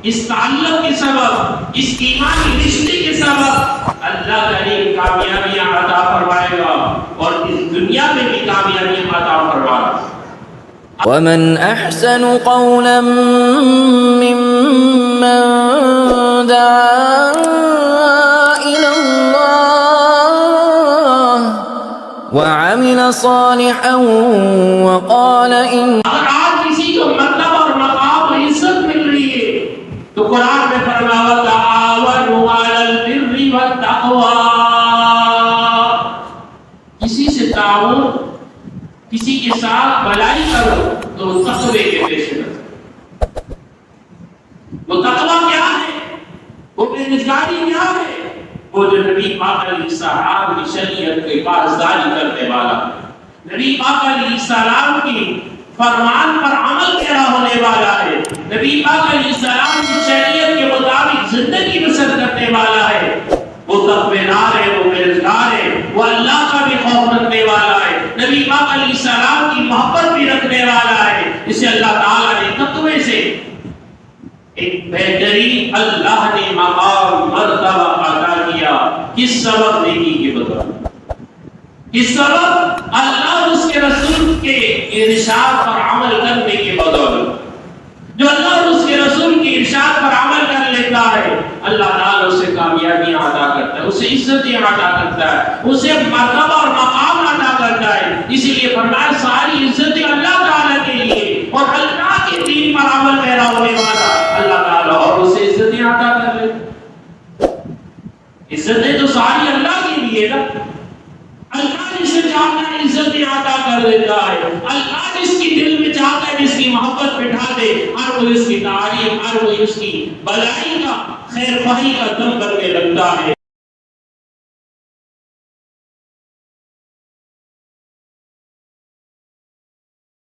اس تعلق کے سبب، اس ایمانی رشتے کے سبب اللہ کریم کامیابیاں عطا فرمائے گا اور اس دنیا میں بھی کامیابیاں عطا فرمائے گا۔ ومن احسن قولا ممن دعا الى الله وعمل صالحا وقال ان اگر آج کسی کو مطلب اور مقام اور عزت مل رہی ہے تو قرآن میں فرمایا ہوا تعاونوا علی البر والتقوی، کسی سے تعاون، کسی کے ساتھ بھلائی کرو تو تقوی کے پیش نظر۔ وہ تقوی کیا ہے؟ وہ پرہیزگاری کیا ہے؟ وہ جو نبی پاک علیہ السلام کی شریعت کے پاسداری کرنے والا، نبی پاک علیہ السلام کی فرمان پر عمل پیرا ہونے والا ہے، نبی پاک علیہ السلام کی شریعت کے مطابق زندگی بسر کرنے والا ہے، وہ تقویدار ہے، وہ پرہیزگار ہے، وہ اللہ کا بھی خوف رکھنے والا ہے، نبی پاک علیہ السلام کی محبت بھی رکھنے والا ہے۔ اسے اللہ تعالیٰ نے تقوی سے ایک بہترین اللہ نے مقام مرتبہ عطا کیا۔ کس سبب؟ نیکی کے بدولت۔ کس سبب؟ اللہ اور اس کے رسول کے ارشاد پر عمل کرنے کے بدولت۔ جو اللہ اور اس کے رسول کے ارشاد پر عمل کر لیتا ہے اللہ تعالیٰ اسے کامیابیاں عطا کرتا ہے، اسے عزتیں عطا کرتا ہے، اسے مرتبہ اور مقام عطا کرتا ہے۔ اسی لیے فرمایا ساری عزتیں اللہ تعالیٰ کے لیے، اور اللہ کے دین پر عمل پیرا ہونے والا اللہ تعالیٰ اور اسے عزتیں عطا کر لیتا۔ عزتیں تو ساری اللہ کے لیے نا، اللہ جسے چاہتا ہے عزتیں عطا کر دیتا ہے، اللہ جس کی دل میں چاہتا ہے جس کی محبت بٹھا دے، ہر کوئی اس کی تعریف، ہر کوئی اس کی بلائی کا، خیر خواہی کا دم کرنے لگتا ہے۔